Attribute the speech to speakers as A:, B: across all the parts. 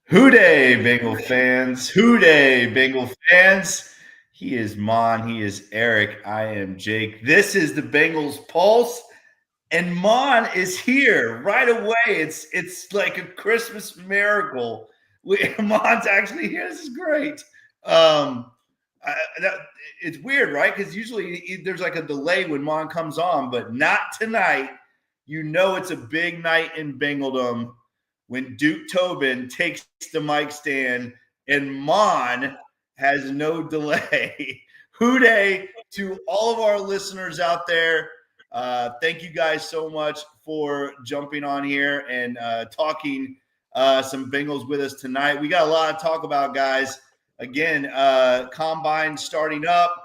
A: Hooday, Bengal fans. Hooday, Bengal fans. He is Mon. He is Eric. I am Jake. This is the Bengals Pulse. And Mon is here right away. It's like a Christmas miracle. Mon's actually here. This is great. Um, it's weird, right? Because usually there's like a delay when Mon comes on, but not tonight. You know it's a big night in Bengaldom when Duke Tobin takes the mic stand and Mon has no delay. Hooday to all of our listeners out there. Thank you guys so much for jumping on here and talking some Bengals with us tonight. We got a lot to talk about, guys. Again, Combine starting up.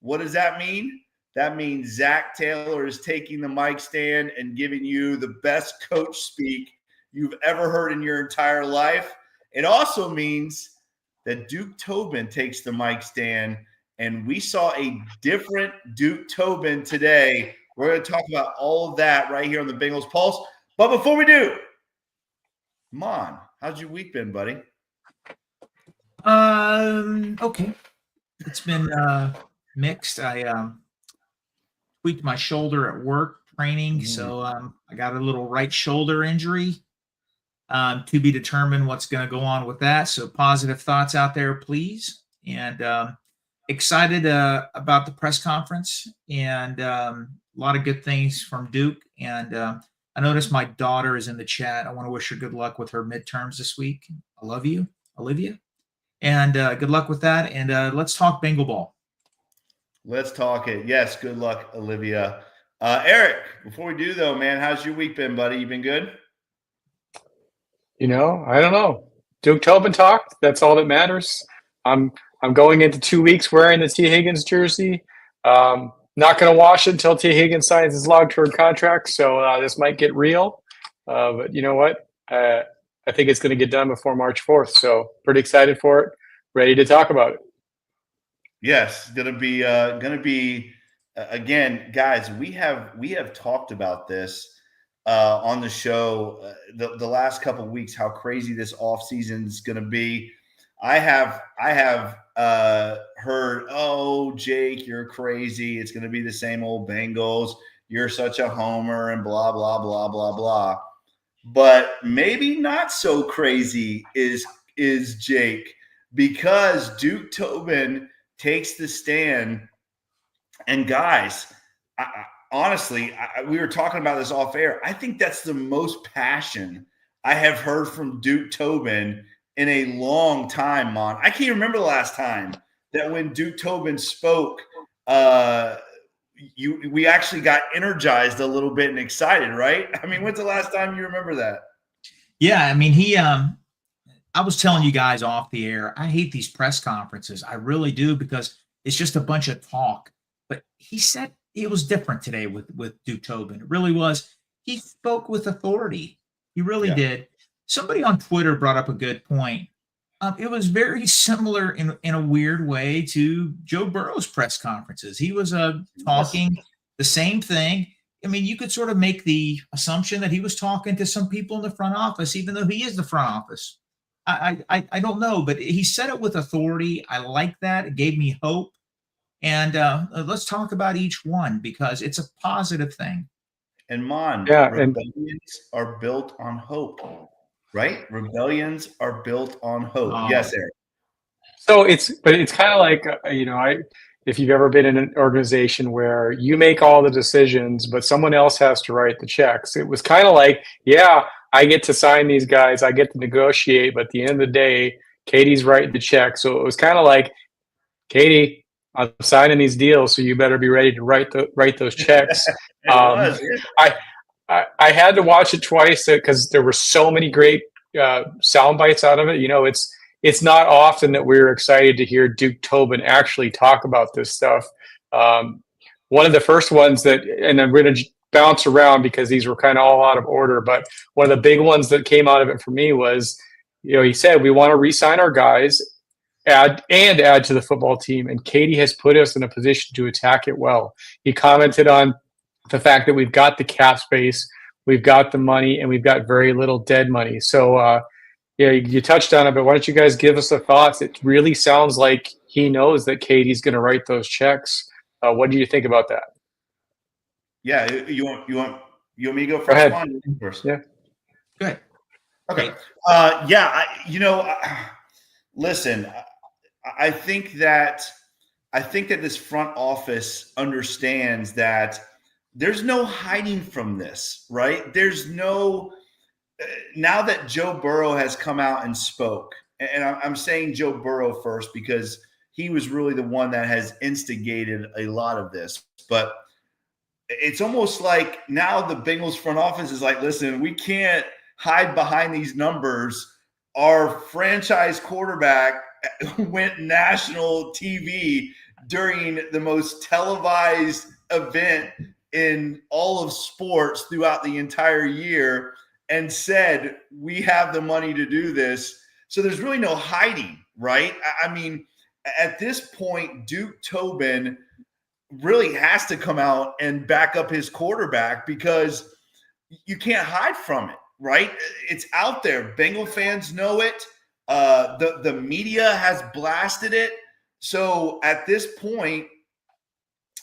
A: What does that mean? That means Zach Taylor is taking the mic stand and giving you the best coach speak you've ever heard in your entire life. It also means that Duke Tobin takes the mic stand, and we saw a different Duke Tobin today. We're going to talk about all of that right here on the Bengals Pulse. But before we do, Mon, how's your week been, buddy?
B: Okay. It's been mixed. I tweaked my shoulder at work training, so I got a little right shoulder injury. To be determined what's going to go on with that. So positive thoughts out there, please. And excited about the press conference and a lot of good things from Duke. And I noticed my daughter is in the chat. I want to wish her good luck with her midterms this week. I love you, Olivia. And good luck with that. And let's talk Bengal ball.
A: Let's talk it. Yes, good luck, Olivia. Eric, before we do, though, man, how's your week been, buddy? You been good?
C: I don't know. Duke Tobin talked. That's all that matters. I'm going into 2 weeks wearing the Tee Higgins jersey. Not going to wash it until Tee Higgins signs his long-term contract. So this might get real. But you know what? I think it's going to get done before March 4th. So pretty excited for it. Ready to talk about it.
A: Yes, going to be again, guys. We have talked about this. On the show the last couple of weeks, how crazy this offseason is going to be. I have heard, oh, Jake, you're crazy. It's going to be the same old Bengals. You're such a homer and blah, blah, blah, blah, blah. But maybe not so crazy is Jake, because Duke Tobin takes the stand. And guys, honestly, we were talking about this off air. I think that's the most passion I have heard from Duke Tobin in a long time, Mon. I can't remember the last time that when Duke Tobin spoke, we actually got energized a little bit and excited, right? I mean, when's the last time you remember that?
B: Yeah, I mean, I was telling you guys off the air, I hate these press conferences. I really do, because it's just a bunch of talk. But he said it was different today with Duke Tobin. It really was. He spoke with authority. He really did. Somebody on Twitter brought up a good point. It was very similar in a weird way to Joe Burrow's press conferences. He was talking the same thing. I mean, you could sort of make the assumption that he was talking to some people in the front office, even though he is the front office. I don't know, but he said it with authority. I like that. It gave me hope. And let's talk about each one, because it's a positive thing.
A: And Mon, rebellions are built on hope, right? Rebellions are built on hope. Yes, Eric.
C: So it's kind of like, if you've ever been in an organization where you make all the decisions, but someone else has to write the checks. It was kind of like, I get to sign these guys, I get to negotiate, but at the end of the day, Katie's writing the check. So it was kind of like, Katie, I'm signing these deals, so you better be ready to write those checks. I had to watch it twice because there were so many great sound bites out of it. It's not often that we're excited to hear Duke Tobin actually talk about this stuff. One of the first ones and I'm going to bounce around because these were kind of all out of order, but one of the big ones that came out of it for me was, he said, we want to re-sign our guys, add to the football team, and Katie has put us in a position to attack it well. He commented on the fact that we've got the cap space, we've got the money, and we've got very little dead money. So Yeah, you touched on it, but why don't you guys give us the thoughts? It really sounds like he knows that Katie's going to write those checks. What do you think about that?
A: Yeah, you want me to go
C: Go
A: first,
C: ahead.
A: Mon? First.
C: Yeah.
B: Good.
A: Okay. Listen, I think that this front office understands that there's no hiding from this, right? There's no now that Joe Burrow has come out and spoke, and I'm saying Joe Burrow first because he was really the one that has instigated a lot of this, but it's almost like now the Bengals front office is like, listen, we can't hide behind these numbers. Our franchise quarterback went national TV during the most televised event in all of sports throughout the entire year and said, we have the money to do this. So there's really no hiding, right? I mean, at this point, Duke Tobin really has to come out and back up his quarterback because you can't hide from it, right? It's out there. Bengal fans know it. The media has blasted it. So at this point,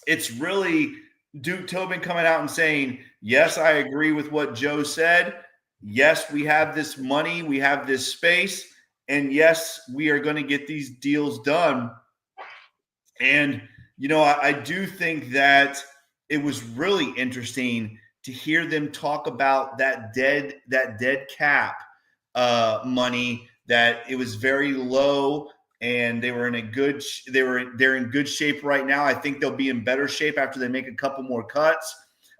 A: it's really Duke Tobin coming out and saying, yes, I agree with what Joe said. Yes, we have this money. We have this space. And yes, we are going to get these deals done. And I do think that it was really interesting to hear them talk about that dead cap money, that it was very low and they're in good shape right now. I think they'll be in better shape after they make a couple more cuts.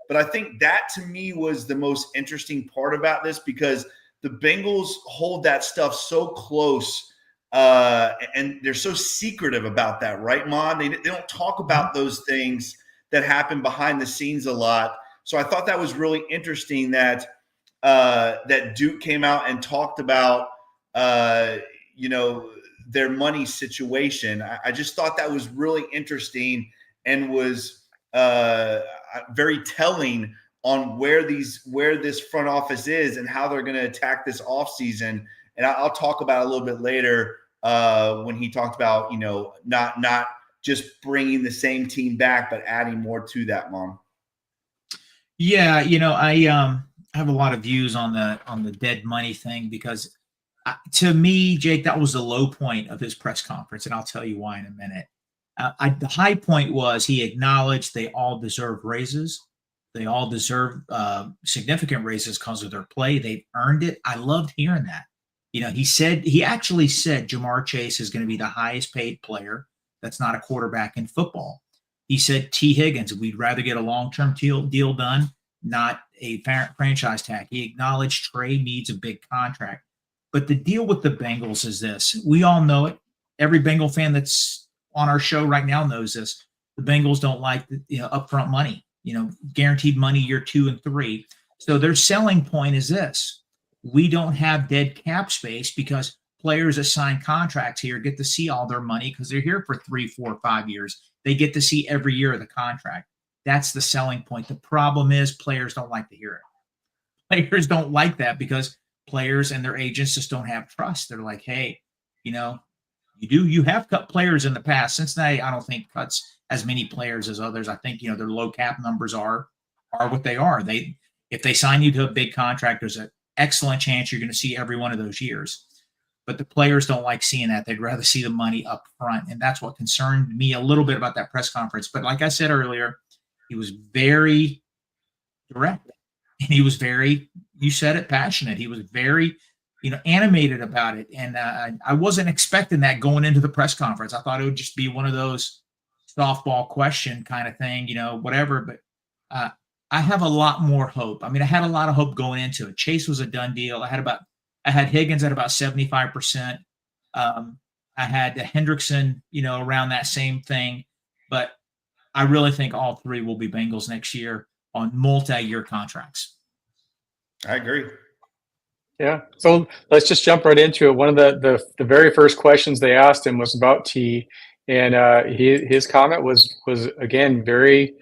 A: But I think that to me was the most interesting part about this because the Bengals hold that stuff so close. And they're so secretive about that, right, Mon? They don't talk about those things that happen behind the scenes a lot. So I thought that was really interesting that that Duke came out and talked about, their money situation. I just thought that was really interesting and was very telling on where this front office is and how they're going to attack this offseason. And I'll talk about it a little bit later when he talked about, not just bringing the same team back, but adding more to that, Mom.
B: Yeah, I have a lot of views on the dead money thing because to me, Jake, that was the low point of his press conference, and I'll tell you why in a minute. The high point was he acknowledged they all deserve raises. They all deserve significant raises because of their play. They've earned it. I loved hearing that. He actually said Jamar Chase is going to be the highest paid player that's not a quarterback in football. He said Tee Higgins, we'd rather get a long-term deal done, not a franchise tag. He acknowledged Trey needs a big contract. But the deal with the Bengals is this. We all know it. Every Bengal fan that's on our show right now knows this. The Bengals don't like upfront money, guaranteed money year 2 and 3. So their selling point is this. We don't have dead cap space because players that sign contracts here get to see all their money because they're here for 3, 4, 5 years. They get to see every year of the contract. That's the selling point. The problem is players don't like to hear it. Players don't like that because players and their agents just don't have trust. They're like, hey, you have cut players in the past. Cincinnati, I don't think cuts as many players as others. I think, their low cap numbers are what they are. If they sign you to a big contract, there's an excellent chance you're going to see every one of those years. But the players don't like seeing that. They'd rather see the money up front. And that's what concerned me a little bit about that press conference. But like I said earlier, he was very direct. And he was very, you said it, passionate. He was very, animated about it. And I wasn't expecting that going into the press conference. I thought it would just be one of those softball question kind of thing, whatever. But I have a lot more hope. I mean, I had a lot of hope going into it. Chase was a done deal. I had Higgins at about 75%. I had Hendrickson, around that same thing. But I really think all three will be Bengals next year on multi-year contracts.
A: I agree.
C: Yeah. So let's just jump right into it. One of the very first questions they asked him was about T, and his comment was again very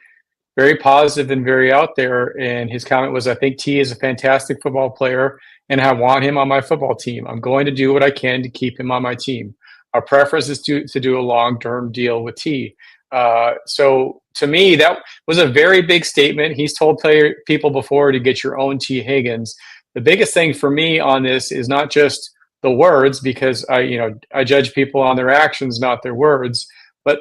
C: very positive and very out there. And his comment was, I think Tee is a fantastic football player and I want him on my football team. I'm going to do what I can to keep him on my team. Our preference is to do a long-term deal with Tee. So to me, that was a very big statement. He's told people before to get your own Tee Higgins. The biggest thing for me on this is not just the words, because I judge people on their actions, not their words, but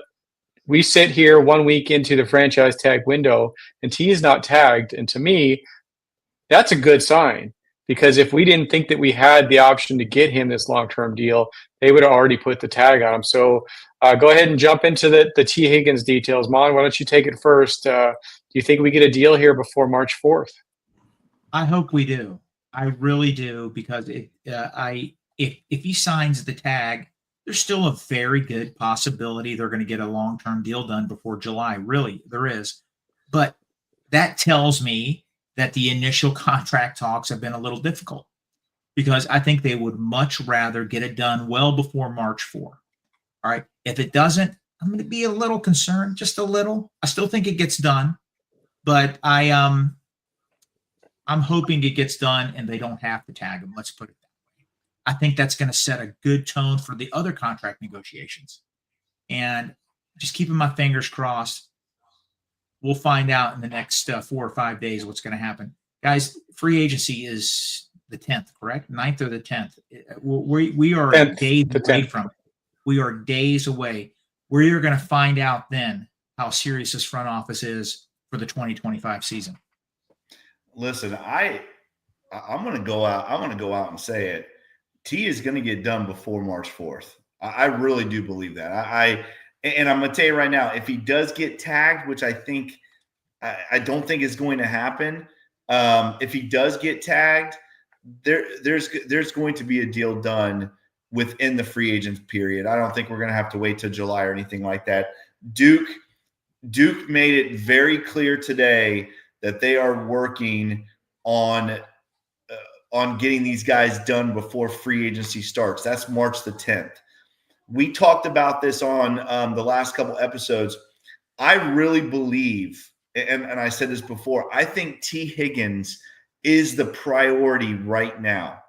C: we sit here 1 week into the franchise tag window and Tee is not tagged. And to me, that's a good sign, because if we didn't think that we had the option to get him this long-term deal, they would have already put the tag on him. So go ahead and jump into the Tee Higgins details. Mon, why don't you take it first? Do you think we get a deal here before March 4th?
B: I hope we do. I really do, because if he signs the tag, there's still a very good possibility they're going to get a long-term deal done before July. Really, there is. But that tells me that the initial contract talks have been a little difficult, because I think they would much rather get it done well before March 4. All right. If it doesn't, I'm going to be a little concerned, just a little. I still think it gets done, but I'm hoping it gets done and they don't have to tag him. Let's put it that way. I think that's going to set a good tone for the other contract negotiations. And just keeping my fingers crossed, we'll find out in the next 4 or 5 days what's going to happen. Guys, free agency is the 10th, correct? 9th or the 10th. We are
C: 10th,
B: days
C: the
B: away
C: 10th.
B: from it. We are days away. We're going to find out then how serious this front office is for the 2025 season.
A: Listen, I'm going to go out. I'm going to go out and say it. Tee is going to get done before March 4th. I really do believe that. And I'm going to tell you right now, if he does get tagged, which I don't think is going to happen. If he does get tagged, there's going to be a deal done within the free agent period. I don't think we're going to have to wait till July or anything like that. Duke made it very clear today that they are working on getting these guys done before free agency starts. That's March the 10th. We talked about this on the last couple episodes. I really believe, and I said this before, I think Tee Higgins is the priority right now.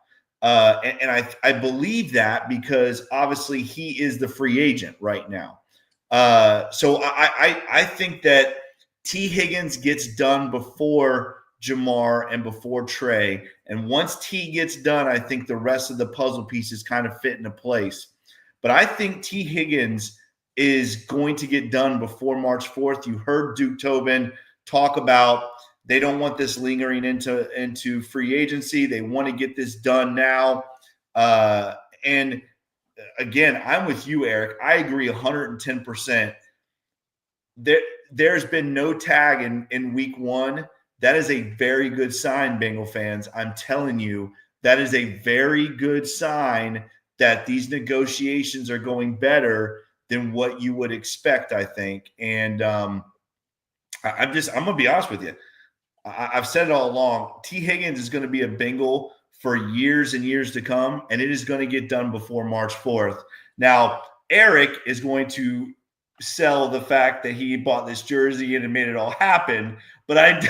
A: And I believe that because obviously he is the free agent right now. So I think that Tee Higgins gets done before Jamar and before Trey. And once Tee gets done, I think the rest of the puzzle pieces kind of fit into place. But I think Tee Higgins is going to get done before March 4th. You heard Duke Tobin talk about they don't want this lingering into free agency. They want to get this done now. And again, I'm with you, Eric. I agree 110%. There's been no tag in week 1. That is a very good sign, Bengal fans. I'm telling you, that is a very good sign that these negotiations are going better than what you would expect, I think. And I'm going to be honest with you. I've said it all along. Tee Higgins is going to be a Bengal for years and years to come, and it is going to get done before March 4th. Now, Eric is going to sell the fact that he bought this jersey and it made it all happen, but I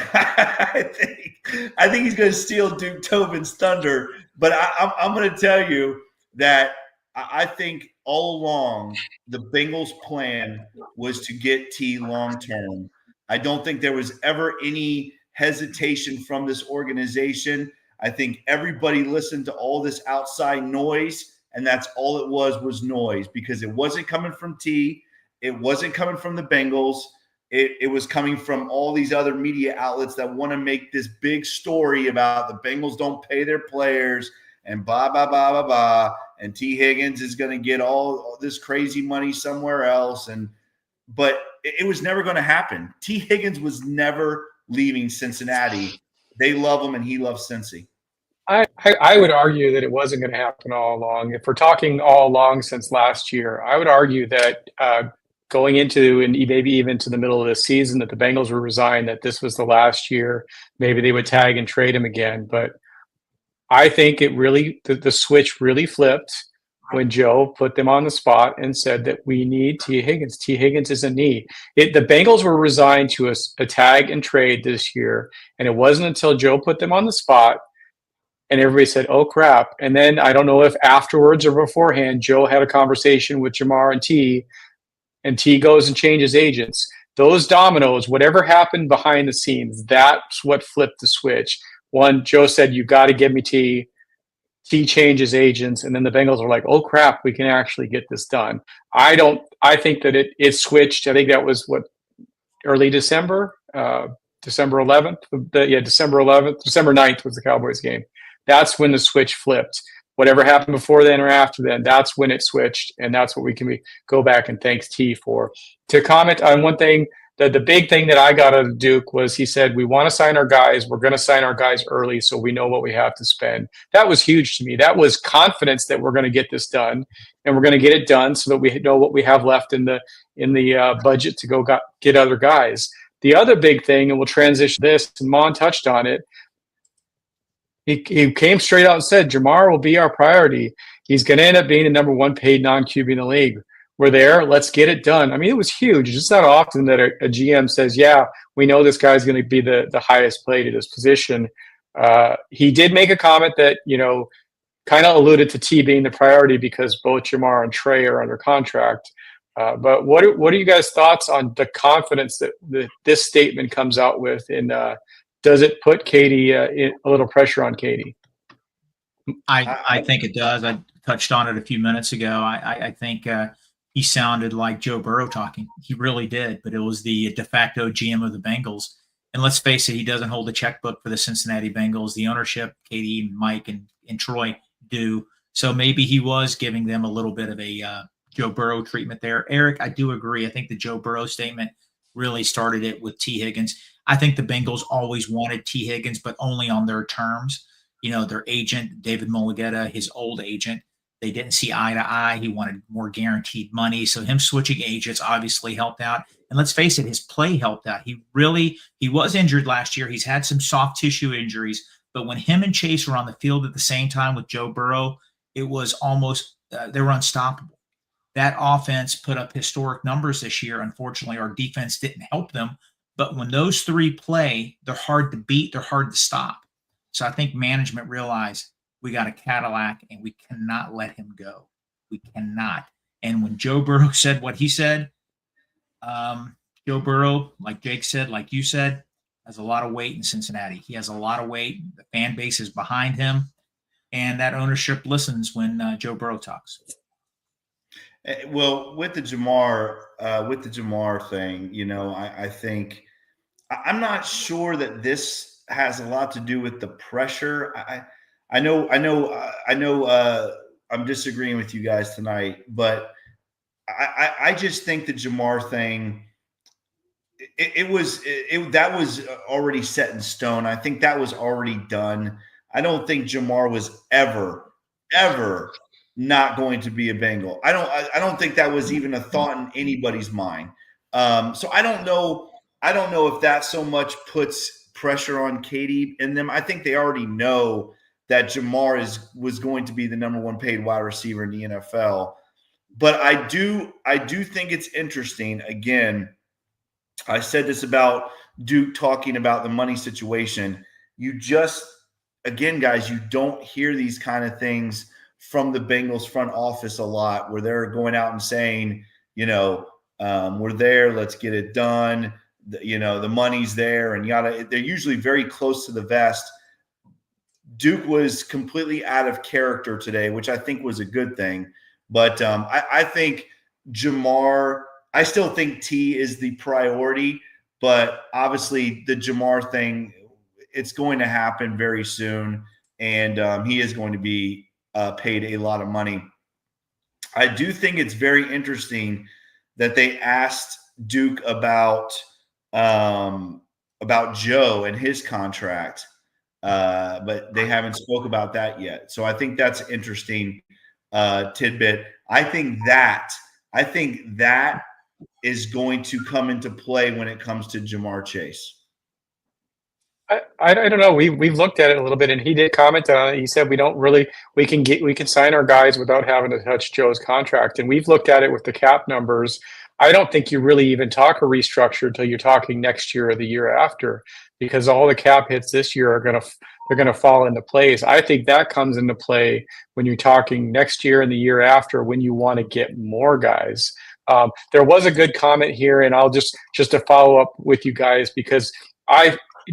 A: think he's going to steal Duke Tobin's thunder. But I'm going to tell you that I think all along the Bengals' plan was to get Tee long term. I don't think there was ever any hesitation from this organization. I think everybody listened to all this outside noise, and that's all it was noise, because it wasn't coming from Tee. It wasn't coming from the Bengals. It was coming from all these other media outlets that want to make this big story about the Bengals don't pay their players and blah, blah, blah, blah, blah. And Tee Higgins is going to get all this crazy money somewhere else. But it was never going to happen. Tee Higgins was never leaving Cincinnati. They love him, and he loves Cincy.
C: I would argue that it wasn't going to happen all along. If we're talking all along since last year, I would argue that going into and maybe even to the middle of the season that the Bengals were resigned that this was the last year. Maybe they would tag and trade him again. But I think it really the switch really flipped when Joe put them on the spot and said that we need Tee Higgins. Tee Higgins is a need. The Bengals were resigned to a tag and trade this year, and it wasn't until Joe put them on the spot and everybody said, oh, crap. And then I don't know if afterwards or beforehand, Joe had a conversation with Jamar and Tee goes and changes agents. Those dominoes, whatever happened behind the scenes, that's what flipped the switch. One, Joe said, you got to give me Tee. Tee changes agents, and then the Bengals are like, oh, crap, we can actually get this done. I think that it switched. I think that was early December, December 11th. December 11th. December 9th was the Cowboys game. That's when the switch flipped. Whatever happened before then or after then, that's when it switched, and that's what we can go back and thanks Tee for. To comment on one thing, the big thing that I got out of Duke was he said, we want to sign our guys. We're going to sign our guys early so we know what we have to spend. That was huge to me. That was confidence that we're going to get this done, and we're going to get it done so that we know what we have left in the budget to go get other guys. The other big thing, and we'll transition this, and Mon touched on it, he came straight out and said, Jamar will be our priority. He's going to end up being the number one paid non-QB in the league. We're there. Let's get it done. I mean, it was huge. It's just not often that a GM says, yeah, we know this guy's going to be the highest paid at his position. He did make a comment that, kind of alluded to Tee being the priority because both Jamar and Trey are under contract. But what are you guys' thoughts on the confidence that this statement comes out with? And does it put Katie a little pressure on Katie?
B: I think it does. I touched on it a few minutes ago. I think he sounded like Joe Burrow talking. He really did, but it was the de facto GM of the Bengals. And let's face it, he doesn't hold a checkbook for the Cincinnati Bengals. The ownership, Katie, Mike, and Troy do. So maybe he was giving them a little bit of a Joe Burrow treatment there. Eric, I do agree. I think the Joe Burrow statement really started it with Tee Higgins. I think the Bengals always wanted Tee Higgins, but only on their terms. Their agent, David Mulligetta, his old agent, they didn't see eye to eye. He wanted more guaranteed money. So him switching agents obviously helped out. And let's face it, his play helped out. He was injured last year. He's had some soft tissue injuries. But when him and Chase were on the field at the same time with Joe Burrow, it was almost they were unstoppable. That offense put up historic numbers this year. Unfortunately, our defense didn't help them. But when those three play, they're hard to beat. They're hard to stop. So I think management realized we got a Cadillac and we cannot let him go. We cannot. And when Joe Burrow said what he said, Joe Burrow, like Jake said, like you said, has a lot of weight in Cincinnati. He has a lot of weight. The fan base is behind him. And that ownership listens when Joe Burrow talks.
A: Well, with the Jamar thing, I think I'm not sure that this has a lot to do with the pressure. I know. I'm disagreeing with you guys tonight, but I just think the Jamar thing. That was already set in stone. I think that was already done. I don't think Jamar was ever not going to be a Bengal. I don't think that was even a thought in anybody's mind. So I don't know if that so much puts pressure on Katie and them. I think they already know that Jamar was going to be the number one paid wide receiver in the NFL. But I do think it's interesting. Again, I said this about Duke talking about the money situation. Guys, you don't hear these kind of things from the Bengals front office a lot, where they're going out and saying, we're there, let's get it done. The money's there, and they're usually very close to the vest. Duke was completely out of character today, which I think was a good thing. But I think Jamar, I still think Tee is the priority, but obviously the Jamar thing, it's going to happen very soon, and he is going to be paid a lot of money. I do think it's very interesting that they asked Duke about Joe and his contract, but they haven't spoke about that yet. So I think that's an interesting tidbit. I think that is going to come into play when it comes to Jamar Chase.
C: I don't know. We've looked at it a little bit, and he did comment on it. He said we can sign our guys without having to touch Joe's contract, and we've looked at it with the cap numbers. I don't think you really even talk a restructure until you're talking next year or the year after, because all the cap hits this year are they're gonna fall into place. I think that comes into play when you're talking next year and the year after, when you want to get more guys. There was a good comment here, and I'll just to follow up with you guys, because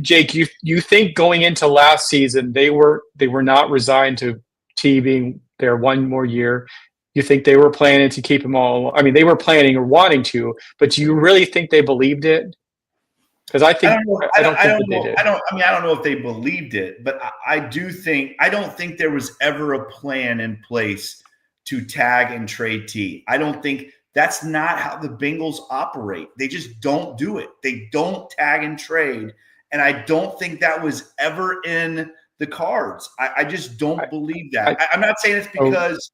C: Jake, you think going into last season they were not resigned to T being there one more year? You think they were planning to keep him all? I mean, they were planning or wanting to, but do you really think they believed it? Because I think I don't think they did.
A: I don't know if they believed it, but I don't think there was ever a plan in place to tag and trade T. I don't think that's not how the Bengals operate. They just don't do it. They don't tag and trade. And I don't think that was ever in the cards. I just don't believe that. I'm not saying it's because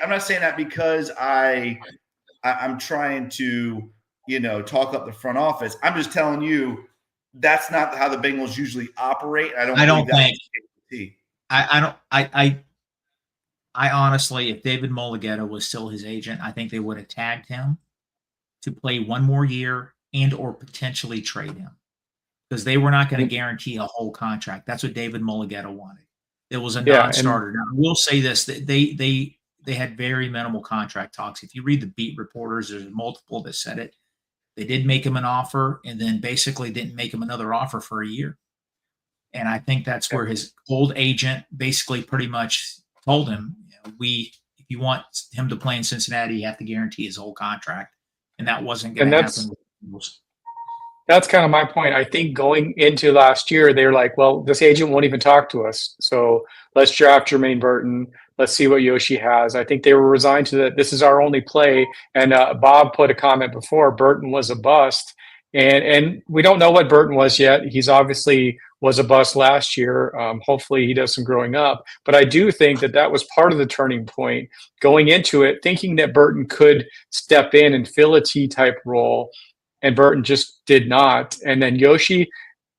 A: I'm not saying that because I'm trying to, talk up the front office. I'm just telling you that's not how the Bengals usually operate.
B: I honestly, if David Mulligetta was still his agent, I think they would have tagged him to play one more year and or potentially trade him, because they were not going to guarantee a whole contract. That's what David Mulligetta wanted. It was a non-starter. Now, we'll say this: they had very minimal contract talks. If you read the beat reporters, there's multiple that said it. They did make him an offer, and then basically didn't make him another offer for a year. And I think that's where his old agent basically pretty much told him, if you want him to play in Cincinnati, you have to guarantee his whole contract, and that wasn't going to happen.
C: That's kind of my point. I think going into last year, they were like, well, this agent won't even talk to us, so let's draft Jermaine Burton. Let's see what Yoshi has. I think they were resigned to that. This is our only play. And Bob put a comment before, Burton was a bust. And we don't know what Burton was yet. He's obviously was a bust last year. Hopefully he does some growing up. But I do think that was part of the turning point going into it, thinking that Burton could step in and fill a T-type role. And Burton just did not. And then Yoshi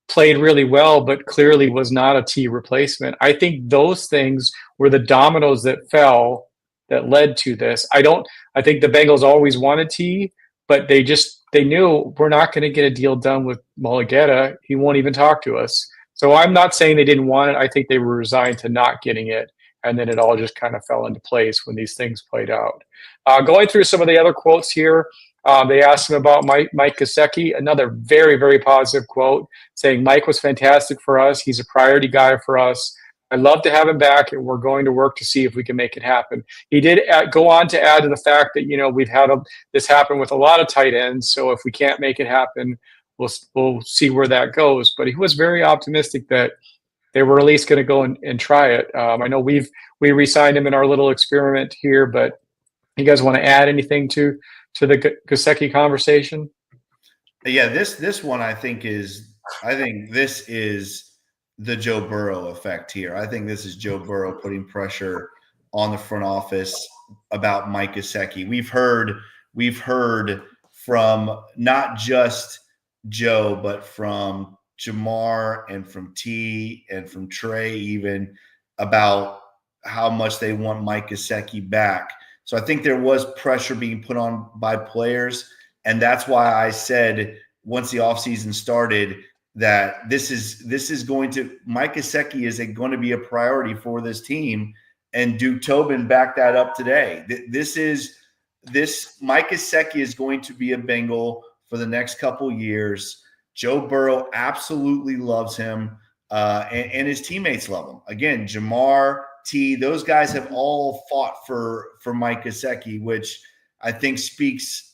C: played really well, but clearly was not a T replacement. I think those things were the dominoes that fell that led to this. I think the Bengals always wanted T, but they knew we're not going to get a deal done with Mulligetta. He won't even talk to us. So I'm not saying they didn't want it. I think they were resigned to not getting it. And then it all just kind of fell into place when these things played out. Going through some of the other quotes here, they asked him about Mike Gesicki, another very, very positive quote, saying Mike was fantastic for us. He's a priority guy for us. I'd love to have him back, and we're going to work to see if we can make it happen. He did go on to add to the fact that, we've had this happen with a lot of tight ends. So if we can't make it happen, we'll see where that goes. But he was very optimistic that they were at least going to go and try it. I know we re-signed him in our little experiment here, but you guys want to add anything to the Gesicki conversation?
A: Yeah, this one I think this is the Joe Burrow effect here. I think this is Joe Burrow putting pressure on the front office about Mike Gesicki. We've heard from not just Joe, but from Jamar and from T and from Trey even, about how much they want Mike Gesicki back. So I think there was pressure being put on by players, and that's why I said once the offseason started that Mike Gesicki is going to be a priority for this team, and Duke Tobin backed that up today. Mike Gesicki is going to be a Bengal for the next couple years. Joe Burrow absolutely loves him, and his teammates love him. Again, Jamar, T, those guys have all fought for Mike Gesicki, which I think speaks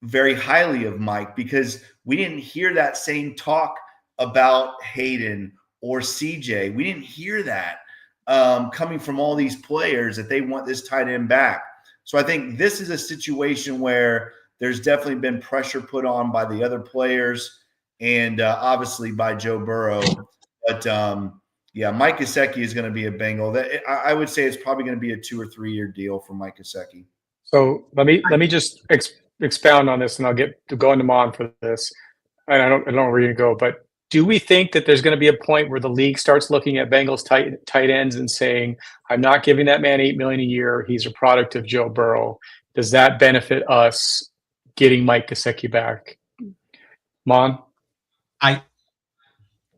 A: very highly of Mike, because we didn't hear that same talk about Hayden or CJ. We didn't hear that coming from all these players that they want this tight end back. So I think this is a situation where there's definitely been pressure put on by the other players and obviously by Joe Burrow. But yeah, Mike Gesicki is going to be a Bengal. I would say it's probably going to be a 2 or 3 year deal for Mike Gesicki.
C: So let me just expound on this, and I'll get to go into Mon for this. And I don't know where you're going to go, but do we think that there's going to be a point where the league starts looking at Bengals tight ends and saying, I'm not giving that man $8 million a year. He's a product of Joe Burrow. Does that benefit us getting Mike Gesicki back? Mon?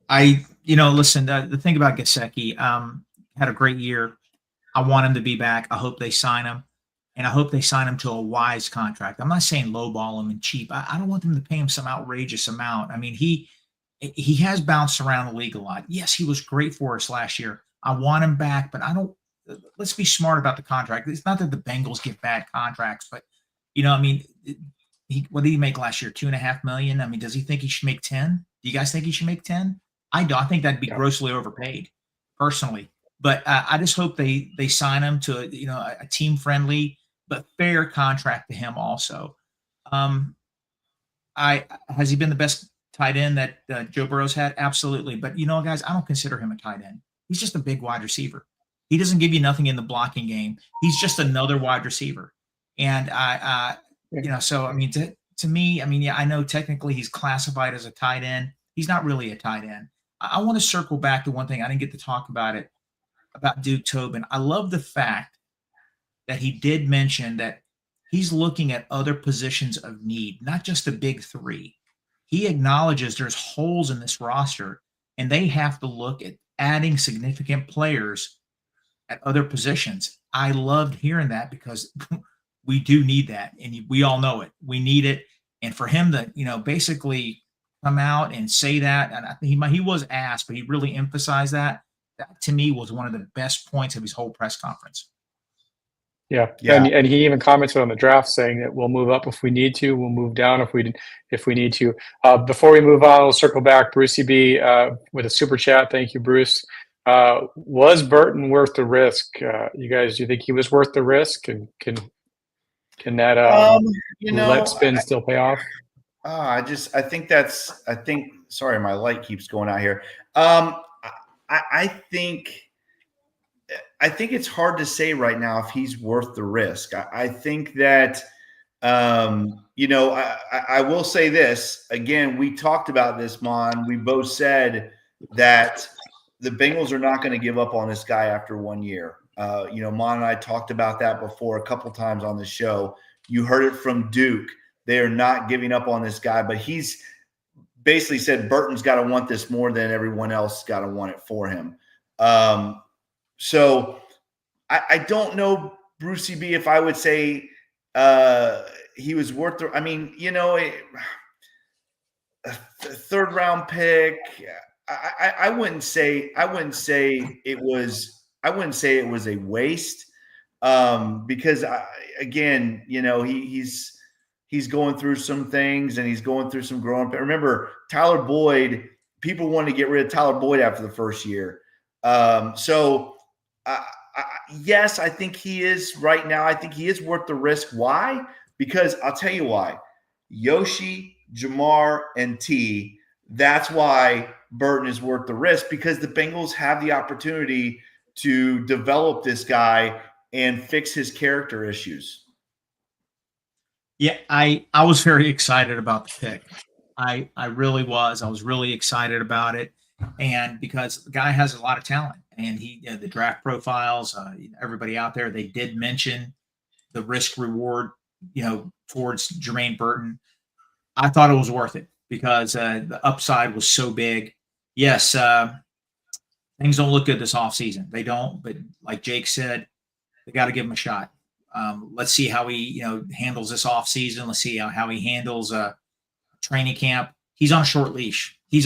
B: Listen, the thing about Gesicki, had a great year. I want him to be back. I hope they sign him. And I hope they sign him to a wise contract. I'm not saying lowball him and cheap. I don't want them to pay him some outrageous amount. I mean, he has bounced around the league a lot. Yes, he was great for us last year. I want him back, but I don't. Let's be smart about the contract. It's not that the Bengals get bad contracts, but I mean, what did he make last year? $2.5 million. I mean, does he think he should make 10? Do you guys think he should make 10? I don't. I think that'd be grossly overpaid, personally. But I just hope they sign him to a team friendly but fair contract to him also. Has he been the best tight end that Joe Burrow's had? Absolutely. But guys, I don't consider him a tight end. He's just a big wide receiver. He doesn't give you nothing in the blocking game. He's just another wide receiver. And so I mean, to me, I mean, yeah, I know technically he's classified as a tight end. He's not really a tight end. I want to circle back to one thing. I didn't get to talk about Duke Tobin. I love the fact that he did mention that he's looking at other positions of need, not just the big three. He acknowledges there's holes in this roster, and they have to look at adding significant players at other positions. I loved hearing that because we do need that, and we all know it. We need it, and for him to basically come out and say that, and I think he was asked, but he really emphasized that. That to me was one of the best points of his whole press conference.
C: Yeah. And he even commented on the draft saying that we'll move up if we need to, we'll move down if we need to. Before we move on, we'll circle back. Brucey B with a super chat. Thank you, Bruce. Was Burton worth the risk? You guys, do you think he was worth the risk? And can that roulette spin still pay off?
A: Sorry, my light keeps going out here. I think it's hard to say right now if he's worth the risk. I think that, I will say this again. We talked about this, Mon. We both said that the Bengals are not going to give up on this guy after 1 year. Mon and I talked about that before a couple times on the show. You heard it from Duke. They are not giving up on this guy, but he's basically said Burton's got to want this more than everyone else got to want it for him. So I don't know, Brucey B, if I would say he was worth the. I mean, a third round pick. I wouldn't say it was a waste because he's going through some things and he's going through some growing. Remember, Tyler Boyd. People wanted to get rid of Tyler Boyd after the first year. Yes, I think he is right now. I think he is worth the risk. Why? Because I'll tell you why. Yoshi, Jamar, and T. That's why Burton is worth the risk, because the Bengals have the opportunity to develop this guy and fix his character issues.
B: Yeah, I was very excited about the pick. I really was. I was really excited about it. And because the guy has a lot of talent, and the draft profiles, everybody out there, they did mention the risk reward, towards Jermaine Burton. I thought it was worth it because the upside was so big. Yes, things don't look good this offseason. They don't, but like Jake said, they got to give him a shot. Let's see how he, handles this offseason. Let's see how he handles training camp. He's on a short leash. They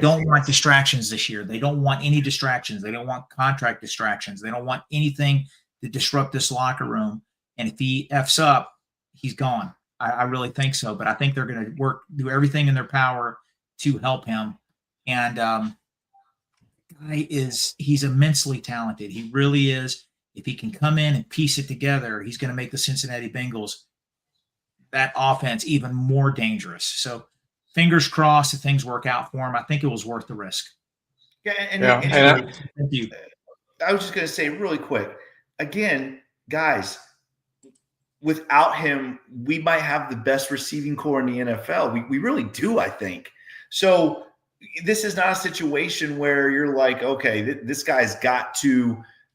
B: don't want distractions this year. They don't want any distractions. They don't want contract distractions. They don't want anything to disrupt this locker room. And if he F's up, he's gone. I really think so. But I think they're going to do everything in their power to help him. And he's immensely talented. He really is. If he can come in and piece it together, he's going to make the Cincinnati Bengals, that offense, even more dangerous. So fingers crossed that things work out for him. I think it was worth the risk.
A: Thank you. I was just going to say really quick, again, guys, without him, we might have the best receiving core in the NFL. We really do, I think. So this is not a situation where you're like, okay, this guy's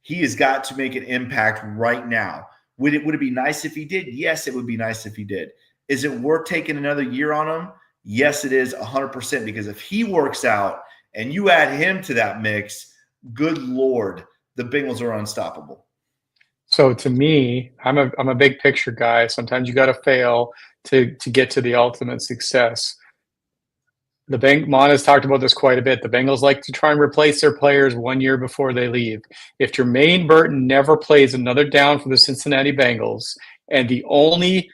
A: he has got to make an impact right now. Would it be nice if he did? Yes, it would be nice if he did. Is it worth taking another year on him? Yes, it is 100%, because if he works out and you add him to that mix, good Lord, the Bengals are unstoppable.
C: So to me, I'm a big picture guy. Sometimes you got to fail to get to the ultimate success. Mon has talked about this quite a bit. The Bengals like to try and replace their players 1 year before they leave. If Jermaine Burton never plays another down for the Cincinnati Bengals, and the only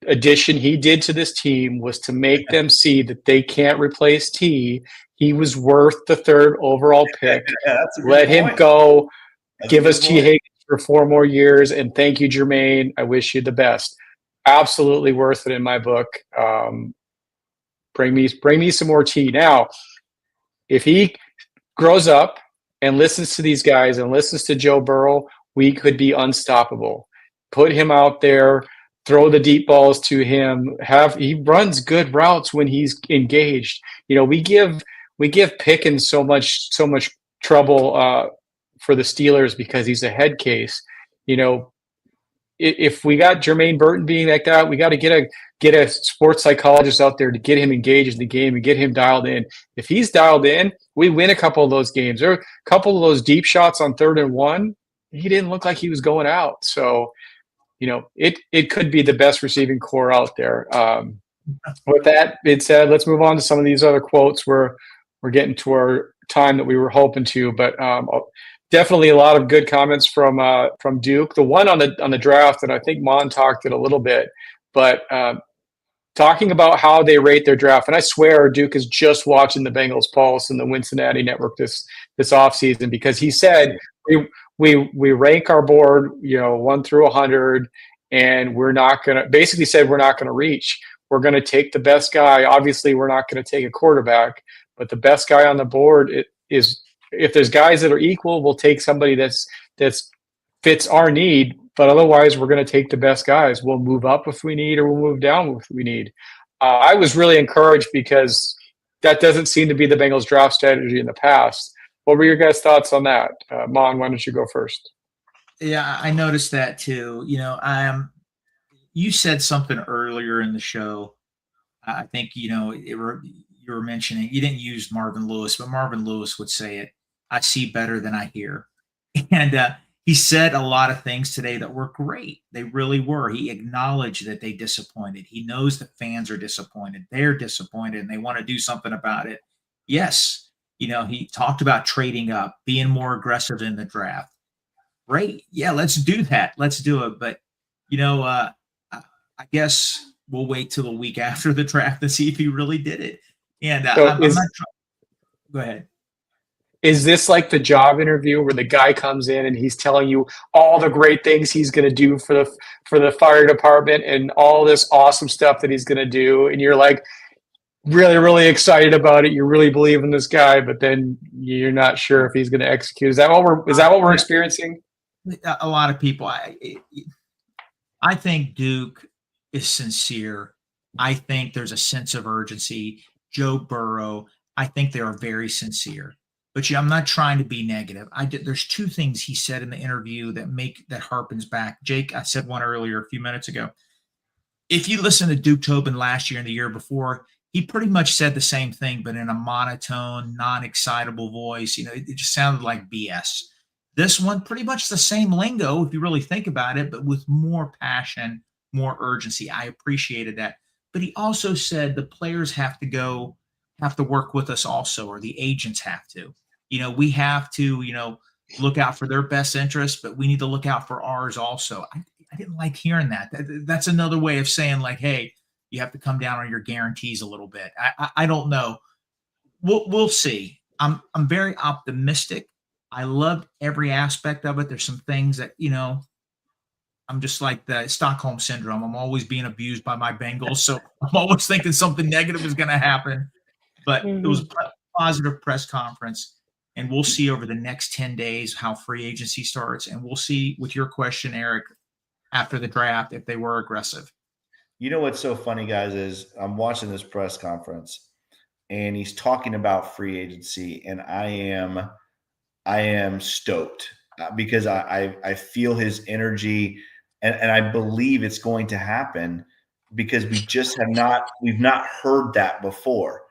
C: addition he did to this team was to make them see that they can't replace T, he was worth the 3rd overall pick. Let him go. Give us Tee Higgins for 4 more years, and thank you, Jermaine. I wish you the best. Absolutely worth it in my book. Bring me some more T. Now, if he grows up and listens to these guys and listens to Joe Burrow, we could be unstoppable. Put him out there, throw the deep balls to him. He runs good routes when he's engaged. You know, we give Pickens so much trouble for the Steelers because he's a head case. You know, if we got Jermaine Burton being like that, we got to get a sports psychologist out there to get him engaged in the game and get him dialed in. If he's dialed in, we win a couple of those games. There are a couple of those deep shots on 3rd and 1. He didn't look like he was going out. So, you know, it could be the best receiving core out there. With that being said, let's move on to some of these other quotes. We're getting to our time that we were hoping to, but definitely a lot of good comments from Duke. The one on the draft, and I think Mon talked it a little bit, but talking about how they rate their draft. And I swear Duke is just watching the Bengals Pulse and the Cincinnati Network this offseason, because he said we rank our board, 1 through 100, and we're not going to reach. We're going to take the best guy. Obviously, we're not going to take a quarterback, but the best guy on the board is, if there's guys that are equal, we'll take somebody that's fits our need. But otherwise, we're going to take the best guys. We'll move up if we need, or we'll move down if we need. I was really encouraged because that doesn't seem to be the Bengals draft strategy in the past. What were your guys' thoughts on that? Mon, why don't you go first?
B: Yeah, I noticed that too. You said something earlier in the show. I think, you were mentioning, you didn't use Marvin Lewis, but Marvin Lewis would say it. I see better than I hear. And he said a lot of things today that were great. They really were. He acknowledged that they disappointed. He knows the fans are disappointed. They're disappointed and they want to do something about it. Yes. He talked about trading up, being more aggressive in the draft. Great. Yeah, let's do that. Let's do it. But, I guess we'll wait till the week after the draft to see if he really did it. And I'm not trying. Go ahead.
C: Is this like the job interview where the guy comes in and he's telling you all the great things he's going to do for the fire department and all this awesome stuff that he's going to do, and you're like really, really excited about it. You really believe in this guy, but then you're not sure if he's going to execute. Is that what we're experiencing?
B: A lot of people. I think Duke is sincere. I think there's a sense of urgency. Joe Burrow, I think they are very sincere. But I'm not trying to be negative. There's 2 things he said in the interview that harpens back. Jake, I said one earlier a few minutes ago. If you listen to Duke Tobin last year and the year before, he pretty much said the same thing, but in a monotone, non-excitable voice. It just sounded like BS. This one, pretty much the same lingo, if you really think about it, but with more passion, more urgency. I appreciated that. But he also said the players have to work with us also, or the agents have to. We have to, look out for their best interests, but we need to look out for ours also. I didn't like hearing that. That's another way of saying, like, hey, you have to come down on your guarantees a little bit. I don't know. We'll see. I'm very optimistic. I loved every aspect of it. There's some things that, I'm just like the Stockholm syndrome. I'm always being abused by my Bengals. So I'm always thinking something negative is going to happen. But it was a positive press conference. And we'll see over the next 10 days how free agency starts. And we'll see, with your question, Eric, after the draft, if they were aggressive.
A: You know what's so funny, guys, is I'm watching this press conference. and he's talking about free agency, and I am stoked because I feel his energy, and I believe it's going to happen because we've not heard that before.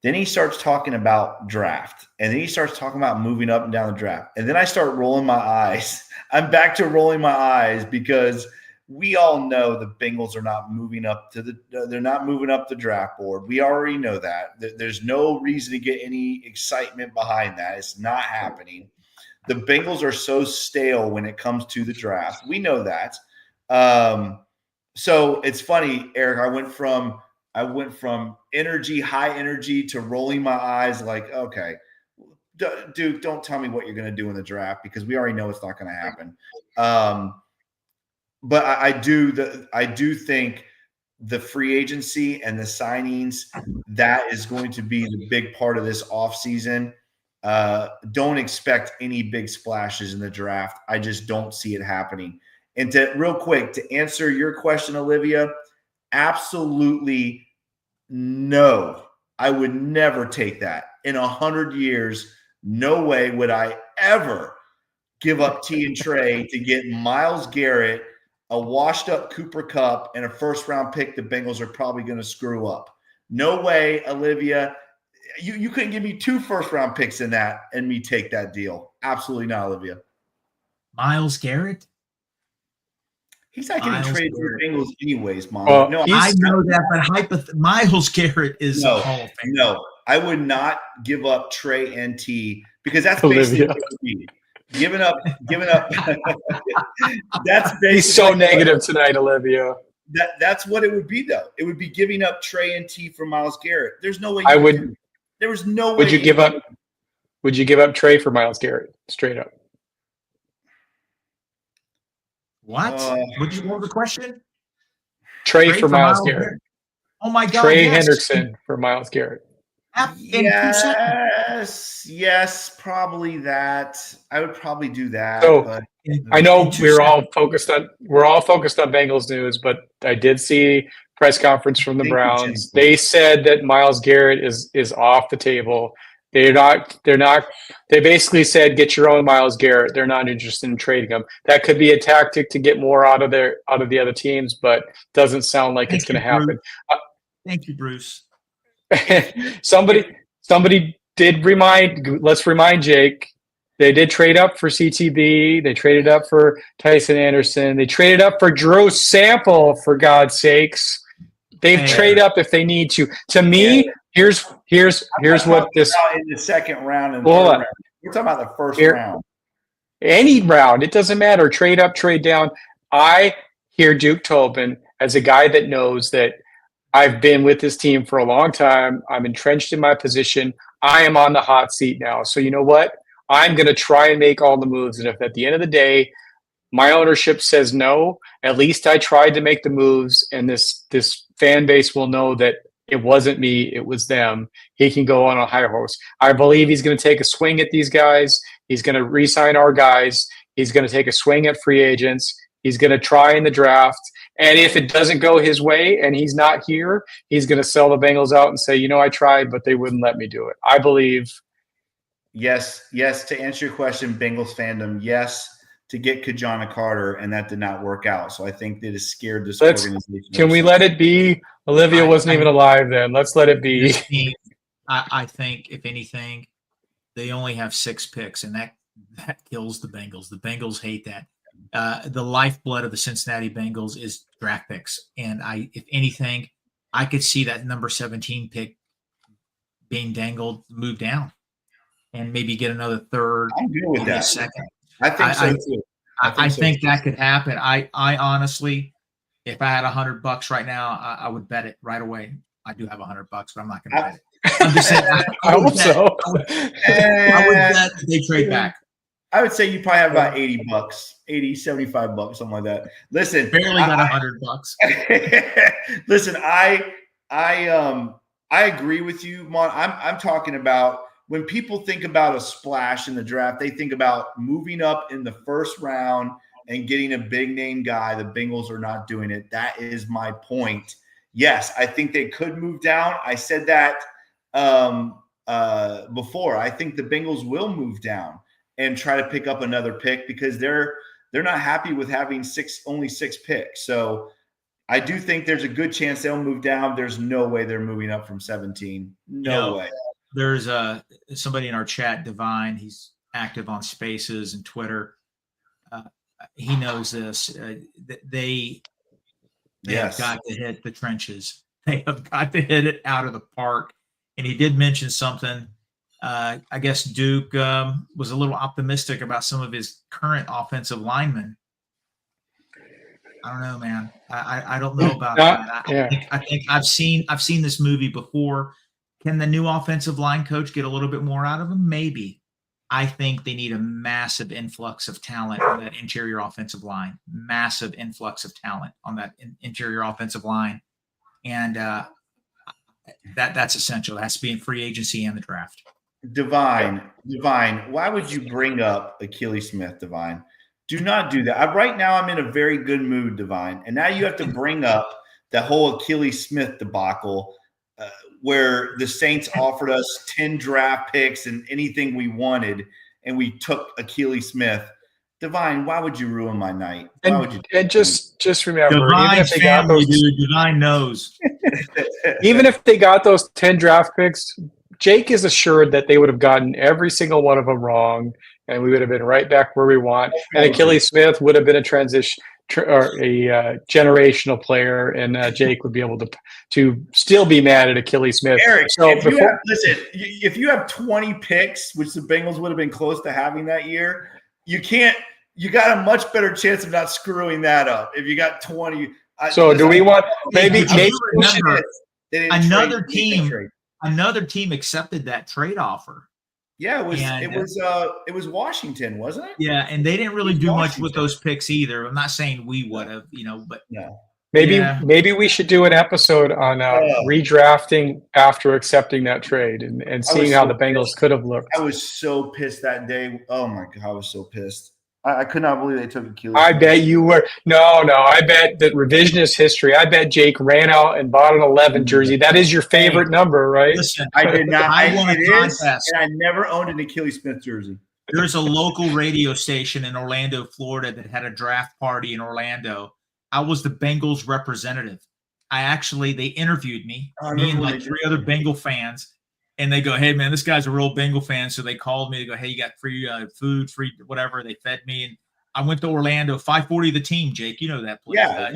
A: Then he starts talking about draft, and then he starts talking about moving up and down the draft. And then I start rolling my eyes. I'm back to rolling my eyes because we all know the Bengals are not moving up they're not moving up the draft board. We already know that. There's no reason to get any excitement behind that. It's not happening. The Bengals are so stale when it comes to the draft. We know that. So it's funny, Eric. I went from high energy to rolling my eyes like, okay, Duke, don't tell me what you're going to do in the draft because we already know it's not going to happen. But I do think the free agency and the signings, that is going to be the big part of this offseason. Don't expect any big splashes in the draft. I just don't see it happening. And real quick, to answer your question, Olivia, absolutely no. I would never take that. In 100 years, no way would I ever give up T and Trey to get Myles Garrett, a washed-up Cooper Kupp, and a first-round pick the Bengals are probably going to screw up. No way, Olivia. You couldn't give me 2 first-round picks in that and me take that deal. Absolutely not, Olivia.
B: Myles Garrett?
A: He's not getting traded to the Bengals anyways, Mom.
C: Well,
A: no,
B: I know that, but Myles Garrett is a Hall of Fame.
A: No, I would not give up Trey and T because that's basically what it would be. Giving up. That's basically.
C: He's so negative tonight, Olivia.
A: That's what it would be, though. It would be giving up Trey and T for Myles Garrett. There's no way. There was no way.
C: Would you give up? Would you give up Trey for Myles Garrett? Straight up.
B: What? What was the question?
C: Trey for Myles Garrett.
B: Oh my God!
C: Trey Hendrickson for Myles Garrett.
A: Yes, probably that. I would probably do that.
C: So
A: but
C: I know we're all focused on Bengals news, but I did see press conference from the Browns. They said that Myles Garrett is off the table. They basically said get your own Myles Garrett. They're not interested in trading him. That could be a tactic to get more out of the other teams, but doesn't sound like it's going to happen.
B: Thank you, Bruce.
C: Somebody did remind. Let's remind Jake. They did trade up for CTB. They traded up for Tyson Anderson. They traded up for Drew Sample. For God's sakes, they've trade up if they need to. To me, here's what this
A: in the second round and third round. We're talking about the first round.
C: Any round, it doesn't matter. Trade up, trade down. I hear Duke Tobin as a guy that knows that I've been with this team for a long time. I'm entrenched in my position. I am on the hot seat now. So you know what? I'm going to try and make all the moves. And if at the end of the day, my ownership says no, at least I tried to make the moves. And this fan base will know that it wasn't me, it was them. He can go on a high horse. I believe he's going to take a swing at these guys. He's going to re-sign our guys. He's going to take a swing at free agents. He's going to try in the draft. And if it doesn't go his way and he's not here, he's going to sell the Bengals out and say, I tried, but they wouldn't let me do it. I believe.
A: Yes. To answer your question, Bengals fandom, yes, to get Kajana Carter, and that did not work out. So I think that has scared this organization.
C: Can we let it be? Olivia wasn't even alive then. Let's let it be.
B: I think, if anything, they only have 6 picks, and that kills the Bengals. The Bengals hate that. The lifeblood of the Cincinnati Bengals is draft picks. And if anything, I could see that number 17 pick being dangled, move down, and maybe get another third.
A: I'm good with that.
B: Second.
A: I think so too.
B: I think that could happen. I honestly, if I had $100 right now, I would bet it right away. I do have $100, but I'm not going to bet it. I'm just saying.
C: I hope so.
B: I would bet they trade back.
A: I would say you probably have about $80, $75, something like that. Listen,
B: barely got $100.
A: Listen, I agree with you, Mon. I'm talking about when people think about a splash in the draft, they think about moving up in the first round and getting a big name guy. The Bengals are not doing it. That is my point. Yes, I think they could move down. I said that before. I think the Bengals will move down and try to pick up another pick because they're not happy with having only six picks. So I do think there's a good chance they'll move down. There's no way they're moving up from 17. No way.
B: There's somebody in our chat, Divine. He's active on Spaces and Twitter. He knows this. They have got to hit the trenches. They have got to hit it out of the park. And he did mention something. I guess Duke was a little optimistic about some of his current offensive linemen. I don't know, man. I don't know about that. I think I've seen this movie before. Can the new offensive line coach get a little bit more out of him? Maybe. I think they need a massive influx of talent on that interior offensive line. Massive influx of talent on that interior offensive line. And that's essential. It has to be in free agency and the draft.
A: Divine, why would you bring up Achilles Smith, Divine? Do not do that. Right now I'm in a very good mood, Divine. And now you have to bring up the whole Achilles Smith debacle where the Saints offered us 10 draft picks and anything we wanted, and we took Achilles Smith. Divine, why would you ruin my night? Why would you?
C: And just remember,
B: Divine's
C: even if they got those,
B: Divine knows.
C: even if they got those 10 draft picks, Jake is assured that they would have gotten every single one of them wrong, and we would have been right back where we want. And Achilles Smith would have been a transition or a generational player, and Jake would be able to still be mad at Achilles Smith.
A: Eric, so if you have 20 picks, which the Bengals would have been close to having that year, you got a much better chance of not screwing that up if you got 20.
C: Do we want maybe
B: another team accepted that trade offer?
A: Yeah, it was Washington, wasn't it?
B: Yeah, and they didn't really do much with those picks either. I'm not saying we would have, but
A: no.
C: Maybe we should do an episode on redrafting after accepting that trade and seeing how the Bengals could have looked.
A: I was so pissed that day. Oh my God, I was so pissed. I could not believe they took Achilles.
C: I bet you were. No. I bet that revisionist history. I bet Jake ran out and bought an 11 jersey. That is your favorite number, right?
B: Listen,
A: I did not.
B: I won a contest,
A: and I never owned an Achilles Smith jersey.
B: There's a local radio station in Orlando, Florida, that had a draft party in Orlando. I was the Bengals representative. They interviewed me and like 3 other Bengal fans. And they go, hey, man, this guy's a real Bengal fan. So they called me. They go, hey, you got free food, free whatever. They fed me. And I went to Orlando, 540 the team, Jake. You know that place.
A: Yeah,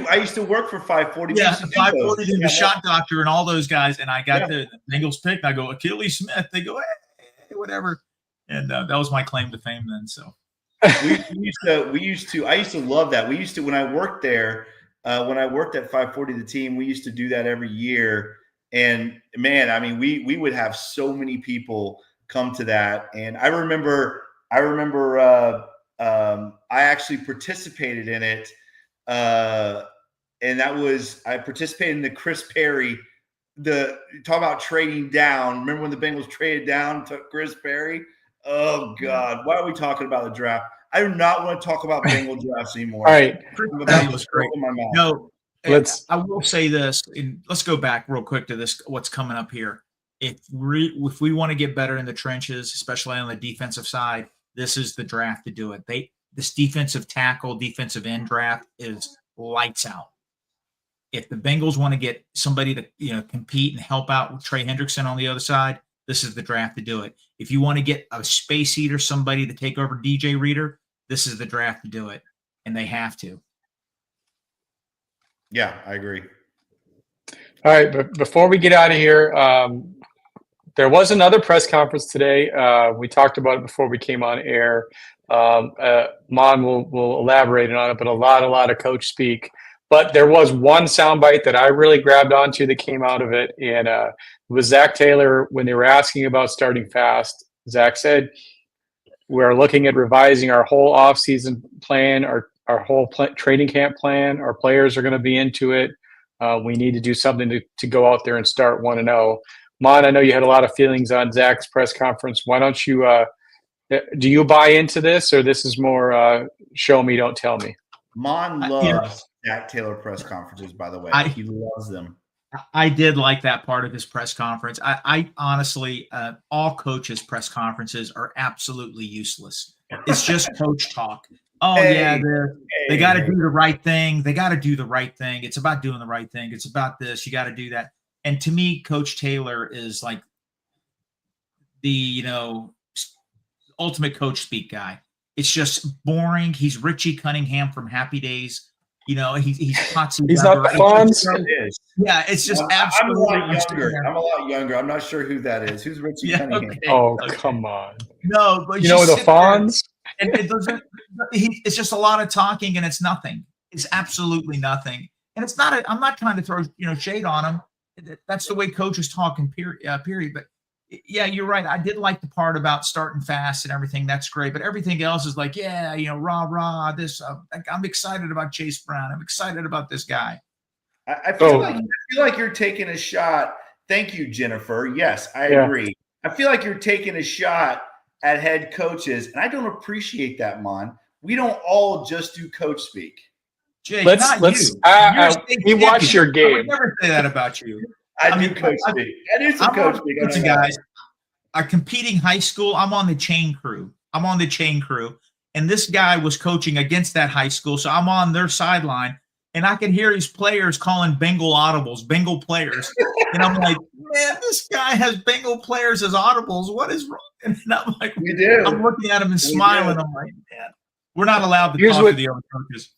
A: I used to work for 540.
B: Yeah, 540 the shot doctor and all those guys. And I got the Bengals pick. I go, Achilles Smith. They go, hey, whatever. And that was my claim to fame then. So
A: I used to love that. We used to, when I worked there, when I worked at 540 the team, we used to do that every year. And man, I mean, we would have so many people come to that. And I remember I actually participated in it. And I participated in the Chris Perry, talk about trading down. Remember when the Bengals traded down, took Chris Perry? Oh God, why are we talking about the draft? I do not want to talk about Bengal drafts anymore.
C: All right.
B: That was great. No. I will say this, and let's go back real quick to this. What's coming up here? If we want to get better in the trenches, especially on the defensive side, this is the draft to do it. This defensive tackle, defensive end draft is lights out. If the Bengals want to get somebody to compete and help out with Trey Hendrickson on the other side, this is the draft to do it. If you want to get a space eater, somebody to take over DJ Reader, this is the draft to do it, and they have to.
A: Yeah, I agree.
C: All right, but before we get out of here, there was another press conference today. We talked about it before we came on air. Mon will elaborate on it, but a lot of coach speak. But there was one soundbite that I really grabbed onto that came out of it, and it was Zach Taylor when they were asking about starting fast. Zach said, "We're looking at revising our whole offseason plan, our whole training camp plan. Our players are going to be into it. We need to do something to go out there and start 1-0. Mon, I know you had a lot of feelings on Zach's press conference. Why don't you do you buy into this, or this is more show me, don't tell me?
A: Mon loves Zach Taylor press conferences, by the way. He loves them.
B: I did like that part of his press conference. I honestly, all coaches' press conferences are absolutely useless. It's just coach talk. Oh yeah, they got to do the right thing. They got to do the right thing. It's about doing the right thing. It's about this. You got to do that. And to me, Coach Taylor is like the ultimate coach speak guy. It's just boring. He's Richie Cunningham from Happy Days. He's Potsy.
C: He's not the Fonz.
B: Yeah, it's just absolutely.
A: I'm a lot younger. I'm not sure who that is. Who's Richie Cunningham?
C: Okay. Come on.
B: No, but
C: the Fonz.
B: And it's just a lot of talking, and it's nothing. It's absolutely nothing. And it's not. I'm not trying to throw shade on him. That's the way coaches talk in period. But yeah, you're right. I did like the part about starting fast and everything. That's great. But everything else is like, rah. This. I'm excited about Chase Brown. I'm excited about this guy.
A: I feel like you're taking a shot. Thank you, Jennifer. Yes, I agree. I feel like you're taking a shot at head coaches, and I don't appreciate that, Mon. We don't all just do coach speak.
B: Jake,
C: let's. We watched your game.
B: I would never say that about you.
A: I do coach speak. I do some coach speak.
B: Listen, guys, are competing high school. I'm on the chain crew. And this guy was coaching against that high school, so I'm on their sideline, and I can hear these players calling Bengal audibles, Bengal players, and I'm like, man, this guy has Bengal players as audibles. What is wrong? And I'm like,
A: we do.
B: I'm looking at him and smiling. I'm like, man, we're not allowed to talk to the other coaches.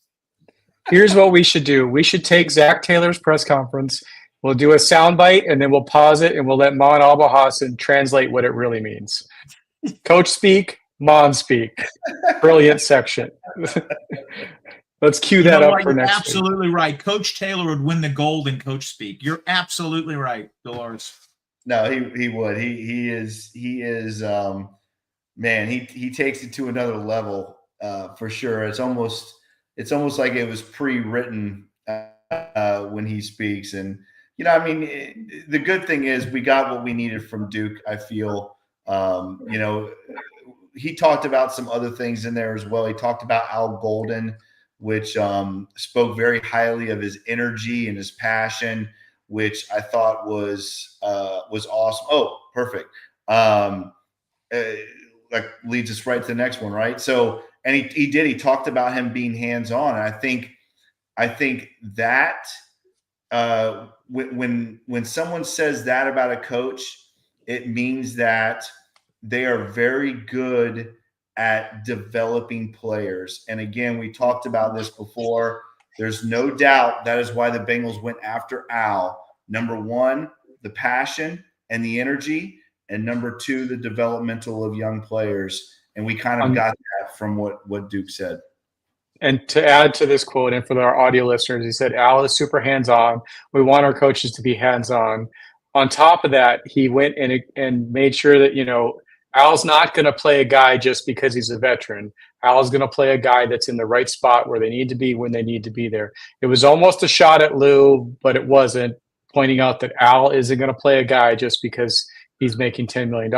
C: Here's what we should do. We should take Zach Taylor's press conference. We'll do a soundbite, and then we'll pause it, and we'll let Mon Albahassen translate what it really means. Coach speak, Mon speak. Brilliant section. Let's cue that up for next week.
B: Absolutely right. Coach Taylor would win the gold in coach speak. You're absolutely right, Dolores.
A: No, he would. He is man, he takes it to another level for sure. It's almost like it was pre-written when he speaks. And the good thing is we got what we needed from Duke. I feel he talked about some other things in there as well. He talked about Al Golden, which spoke very highly of his energy and his passion, which I thought was awesome. Oh, perfect. That leads us right to the next one, right? So, and he talked about him being hands-on. And I think that when someone says that about a coach, it means that they are very good at developing players. And again, we talked about this before. There's no doubt that is why the Bengals went after Al. Number one, the passion and the energy. And number two, the developmental of young players. And we kind of got that from what Duke said.
C: And to add to this quote, and for our audio listeners, he said, Al is super hands-on. We want our coaches to be hands-on. On top of that, he went and made sure that, Al's not going to play a guy just because he's a veteran. Al's going to play a guy that's in the right spot where they need to be when they need to be there. It was almost a shot at Lou, but it wasn't, pointing out that Al isn't going to play a guy just because he's making $10 million.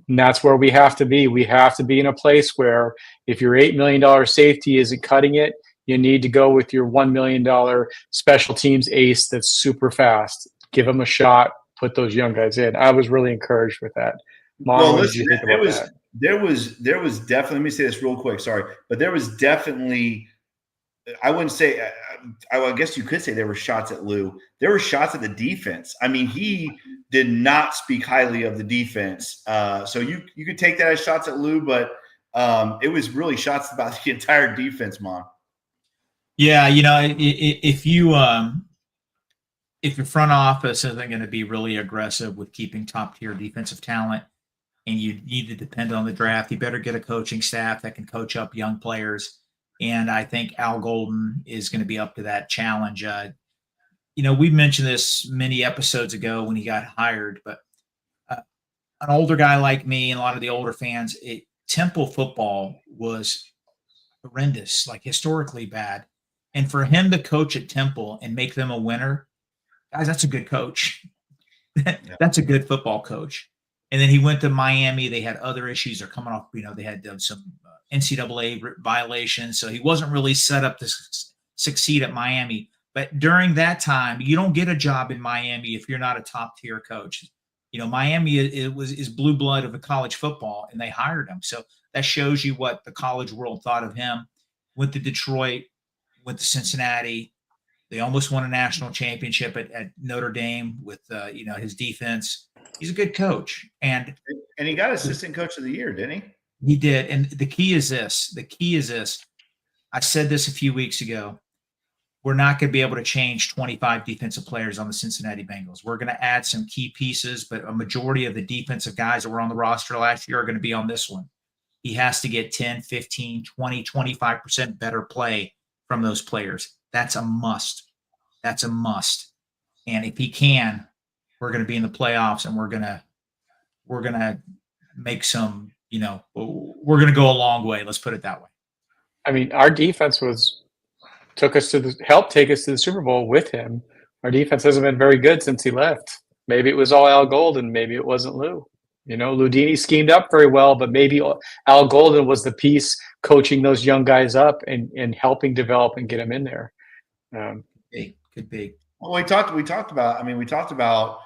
C: And that's where we have to be. We have to be in a place where if your $8 million safety isn't cutting it, you need to go with your $1 million special teams ace that's super fast. Give him a shot, put those young guys in. I was really encouraged with that. Mom, what did you think about that?
A: There was definitely, let me say this real quick, sorry, but there was definitely, I wouldn't say, I guess you could say there were shots at Lou. There were shots at the defense. I mean, he did not speak highly of the defense. So you could take that as shots at Lou, but it was really shots about the entire defense, Mom.
B: Yeah, if your front office isn't going to be really aggressive with keeping top-tier defensive talent, and you need to depend on the draft, you better get a coaching staff that can coach up young players. And I think Al Golden is going to be up to that challenge. We mentioned this many episodes ago when he got hired, but an older guy like me and a lot of the older fans, Temple football was horrendous, like historically bad. And for him to coach at Temple and make them a winner, guys, that's a good coach. That's a good football coach. And then he went to Miami. They had other issues. They're coming off, they had done some NCAA violations. So he wasn't really set up to succeed at Miami. But during that time, you don't get a job in Miami if you're not a top tier coach. Miami is blue blood of the college football, and they hired him. So that shows you what the college world thought of him. Went to Detroit, went to Cincinnati. They almost won a national championship at Notre Dame with his defense. He's a good coach, and
A: he got assistant coach of the year, didn't he?
B: He did. And the key is this. I said this a few weeks ago. We're not going to be able to change 25 defensive players on the Cincinnati Bengals. We're going to add some key pieces, but a majority of the defensive guys that were on the roster last year are going to be on this one. He has to get 10, 15, 20, 25% better play from those players. That's a must. And if he can, we're going to be in the playoffs, and we're going to make some, we're going to go a long way. Let's put it that way.
C: I mean, our defense helped take us to the Super Bowl with him. Our defense hasn't been very good since he left. Maybe it was all Al Golden. Maybe it wasn't Lou. Ludini schemed up very well, but maybe Al Golden was the piece coaching those young guys up and helping develop and get them in there.
B: Could be.
A: Well, we talked about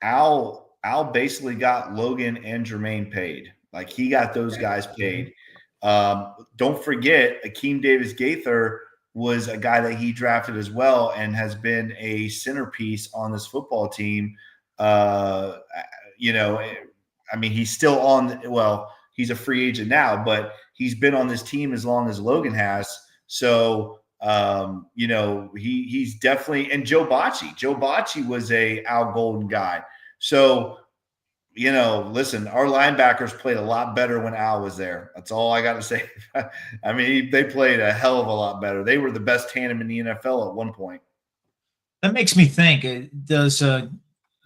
A: Al basically got Logan and Jermaine paid. Like, he got those guys paid. Don't forget, Akeem Davis-Gaither was a guy that he drafted as well and has been a centerpiece on this football team. He's still on – he's a free agent now, but he's been on this team as long as Logan has. So, he's definitely – and Joe Bocci was a Al Golden guy. So, listen, our linebackers played a lot better when Al was there. That's all I got to say. I mean, they played a hell of a lot better. They were the best tandem in the NFL at one point.
B: That makes me think, does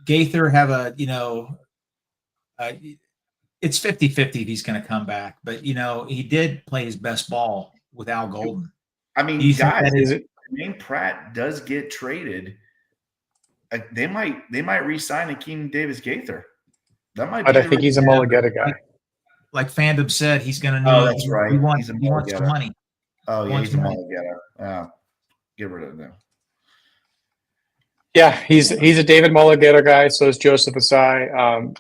B: Gaither have it's 50-50 if he's going to come back. But, he did play his best ball with Al Golden.
A: I mean, guys, Jermaine Pratt does get traded. They might re-sign Akeem Davis-Gaither. That might.
C: But I think he's a Mulligetta guy.
B: Like Fandom said, he's going to need.
A: Oh, that's right.
B: He wants some money.
A: Oh, yeah, he's a Mulligetta. Get rid of him.
C: Yeah, he's a David Mulligetta guy. So is Joseph Asai.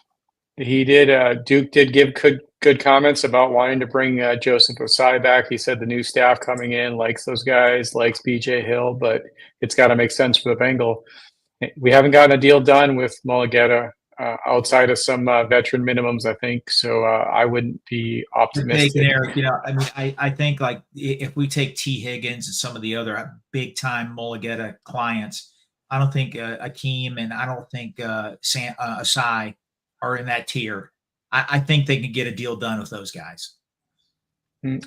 C: Duke did give good comments about wanting to bring Joseph Asai back. He said the new staff coming in likes those guys, likes BJ Hill, but it's got to make sense for the Bengal. We haven't gotten a deal done with Mulligetta outside of some veteran minimums, I think. So I wouldn't be optimistic.
B: Eric, I think, like, if we take Tee Higgins and some of the other big-time Mulligetta clients, I don't think Akeem and I don't think Asai are in that tier. I think they can get a deal done with those guys.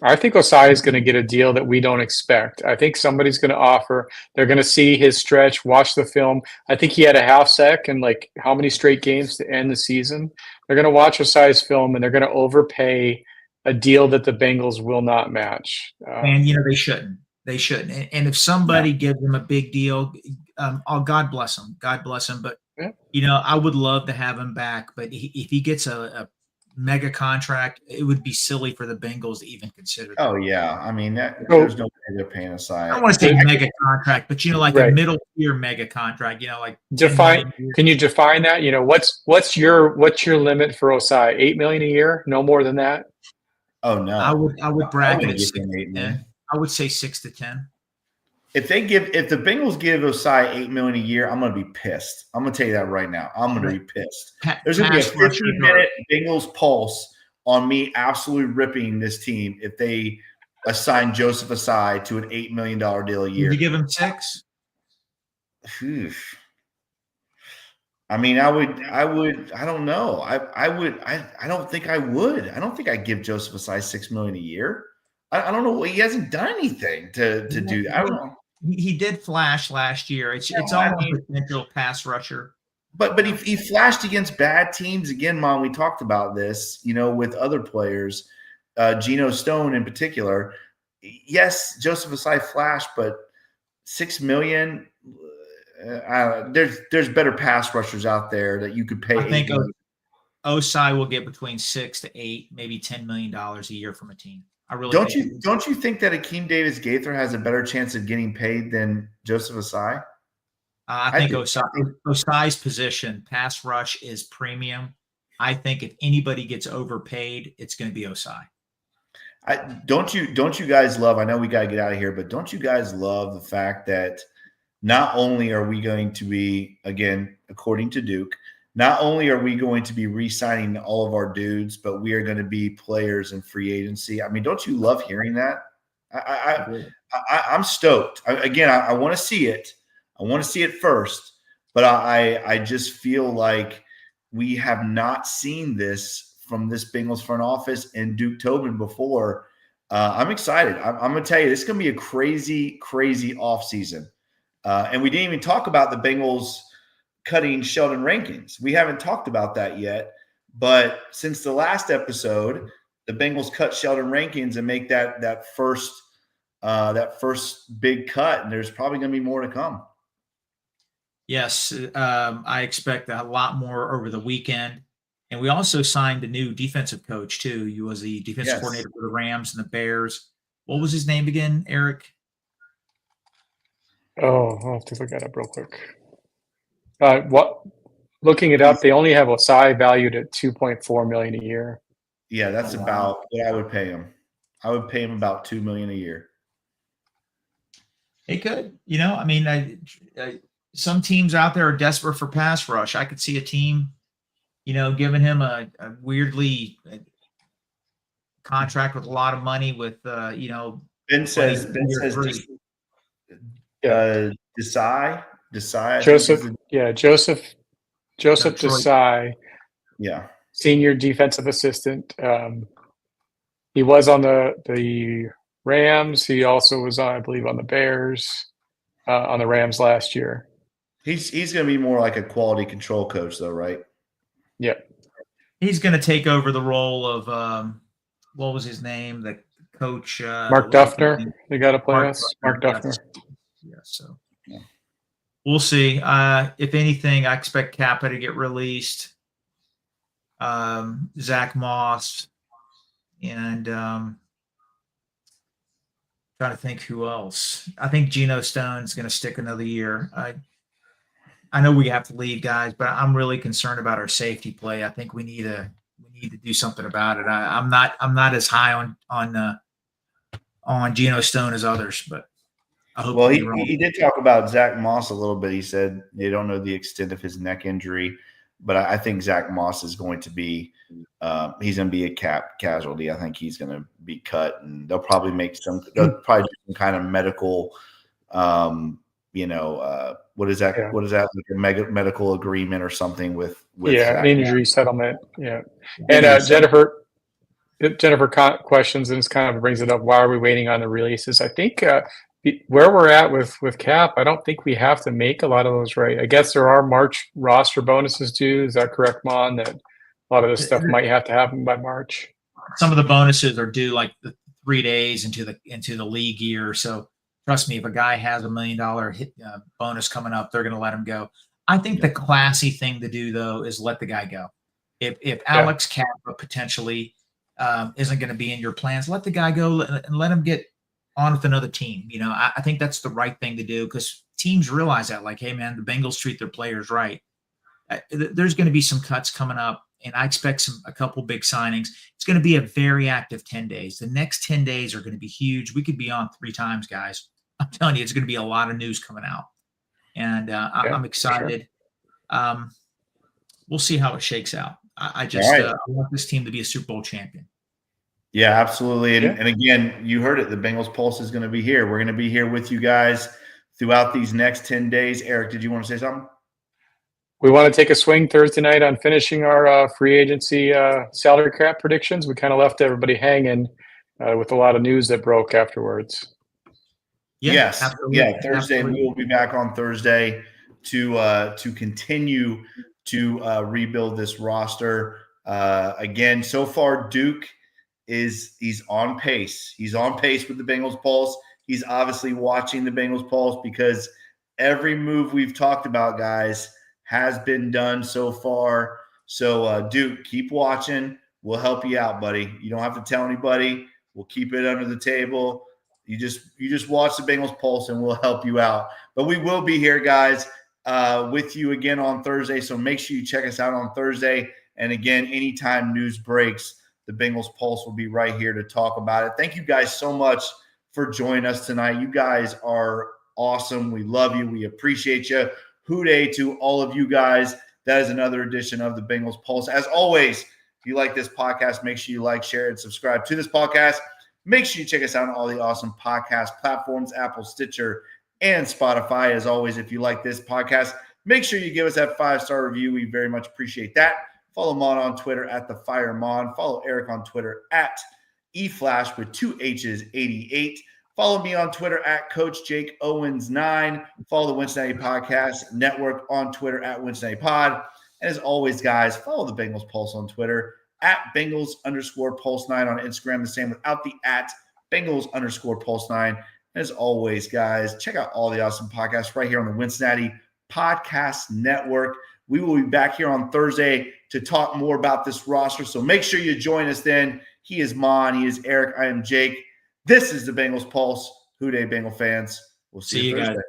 C: I think Osai is going to get a deal that we don't expect. I think somebody's going to offer. They're going to see his stretch, watch the film. I think he had a half sack and like how many straight games to end the season. They're going to watch Osai's film and they're going to overpay a deal that the Bengals will not match.
B: And they shouldn't. They shouldn't. And if somebody gives them a big deal, God bless him. God bless him. But I would love to have him back. But if he gets a mega contract, it would be silly for the Bengals to even consider that.
A: Oh, yeah. I mean, there's no way they're paying Asai.
B: I don't want to say mega contract, but a middle tier mega contract. Like
C: define. Can you define that? What's your limit for Osai? $8 million a year? No more than that.
A: Oh no.
B: I would bracket it 6 to 10. I would say 6 to 10.
A: If the Bengals give Osai $8 million a year, I'm going to be pissed. I'm going to tell you that right now. I'm going to be pissed. There's going to be a 15-minute Bengals pulse on me absolutely ripping this team if they assign Joseph Asai to an $8 million deal a year.
B: Would you give him 6?
A: I mean, I would. I don't know. I would. I don't think I would. I don't think I'd give Joseph Asai $6 million a year. I don't know. He hasn't done anything to do that. I don't know.
B: He did flash last year. It's all a potential pass rusher.
A: But he flashed against bad teams again, Mom. We talked about this, with other players, Geno Stone in particular. Yes, Joseph Asai flashed, but $6 million. There's better pass rushers out there that you could pay.
B: I think Osai will get between 6 to 8, maybe $10 million a year from a team. I really
A: Don't
B: think
A: you think that Akeem Davis Gaither has a better chance of getting paid than Joseph Asai?
B: I think Osai's position, pass rush, is premium. I think if anybody gets overpaid, it's going to be Osai.
A: Don't you guys love? I know we got to get out of here, but don't you guys love the fact that not only are we going to be, again, according to Duke, not only are we going to be re-signing all of our dudes, but we are going to be players in free agency. I mean, don't you love hearing that? I'm stoked. I want to see it. I want to see it first, but I just feel like we have not seen this from this Bengals front office and Duke Tobin before. I'm excited. I'm going to tell you, this is going to be a crazy, crazy offseason. And we didn't even talk about the Bengals cutting Sheldon Rankins. We haven't talked about that yet. But since the last episode, the Bengals cut Sheldon Rankins and make that first big cut. And there's probably going to be more to come.
B: Yes, I expect a lot more over the weekend. And we also signed a new defensive coach, too. He was the defensive coordinator for the Rams and the Bears. What was his name again, Eric?
C: Oh, I'll have to look that up real quick. Looking it up, they only have Osai valued at $2.4 million a year.
A: Yeah, that's about what I would pay him. I would pay him about $2 million a year.
B: They could, I mean, some teams out there are desperate for pass rush. I could see a team, giving him a weirdly contract with a lot of money with,
A: Ben says Desai.
C: Joseph Desai.
A: Yeah.
C: Senior defensive assistant. He was on the Rams. He also was on, I believe, on the Bears, on the Rams last year.
A: He's going to be more like a quality control coach, though, right?
C: Yeah.
B: He's going to take over the role of what was his name? The coach.
C: Mark Duffner. They got to play us. Mark Duffner.
B: Yeah. So we'll see. If anything, I expect Kappa to get released. Zach Moss, and trying to think who else. I think Geno Stone's going to stick another year. I know we have to leave, guys, but I'm really concerned about our safety play. I think we need to do something about it. I'm not as high on Geno Stone as others, but I hope.
A: Well, he did talk about Zach Moss a little bit. He said they don't know the extent of his neck injury, but I think Zach Moss is going to be he's going to be a cap casualty. I think he's going to be cut, and they'll probably do some kind of medical. What is that? Yeah. What is that? Like a medical agreement or something with
C: Zach an injury settlement. Yeah, and Jennifer questions, and this kind of brings it up. Why are we waiting on the releases? I think where we're at with Cap, I don't think we have to make a lot of those, right? I guess there are March roster bonuses due. Is that correct, Mon? That a lot of this stuff might have to happen by March.
B: Some of the bonuses are due like the 3 days into the league year. So trust me, if a guy has $1 million bonus coming up, they're going to let him go. I think the classy thing to do, though, is let the guy go. If Alex Kappa potentially isn't going to be in your plans, let the guy go and let him get on with another team. I think that's the right thing to do, because teams realize that, like, hey, man, the Bengals treat their players right. There's going to be some cuts coming up, and I expect a couple big signings. It's going to be a very active 10 days. The next 10 days are going to be huge. We could be on 3 times, guys. I'm telling you, it's going to be a lot of news coming out, and I'm excited. Sure. We'll see how it shakes out. I want this team to be a Super Bowl champion.
A: Yeah, absolutely. And again, you heard it. The Bengals Pulse is going to be here. We're going to be here with you guys throughout these next 10 days. Eric, did you want to say something?
C: We want to take a swing Thursday night on finishing our free agency salary cap predictions. We kind of left everybody hanging with a lot of news that broke afterwards.
A: Yes. Absolutely. Yeah. Thursday. Absolutely. We will be back on Thursday to continue to rebuild this roster. Again, so far, Duke he's on pace. He's on pace with the Bengals Pulse. He's obviously watching the Bengals Pulse because every move we've talked about, guys, has been done so far. So, Duke, keep watching. We'll help you out, buddy. You don't have to tell anybody. We'll keep it under the table. You just watch the Bengals Pulse, and we'll help you out. But we will be here, guys, with you again on Thursday. So make sure you check us out on Thursday. And again, anytime news breaks, the Bengals Pulse will be right here to talk about it. Thank you guys so much for joining us tonight. You guys are awesome. We love you. We appreciate you. Hooday to all of you guys. That is another edition of the Bengals Pulse. As always, if you like this podcast, make sure you like, share, and subscribe to this podcast. Make sure you check us out on all the awesome podcast platforms, Apple, Stitcher, and Spotify. As always, if you like this podcast, make sure you give us that 5-star review. We very much appreciate that. Follow Mon on Twitter at @TheFireMon. Follow Eric on Twitter at eFlash with 2 H's 88. Follow me on Twitter at Coach Jake Owens 9. Follow the Cincinnati Podcast Network on Twitter at Cincinnati Pod. And as always, guys, follow the Bengals Pulse on Twitter at Bengals_Pulse9 on Instagram. The same without the at Bengals_Pulse9. And as always, guys, check out all the awesome podcasts right here on the Cincinnati Podcast Network. We will be back here on Thursday to talk more about this roster. So make sure you join us then. He is Mon. He is Eric. I am Jake. This is the Bengals Pulse. Hooday, Bengal fans. We'll see you Thursday.
B: Guys.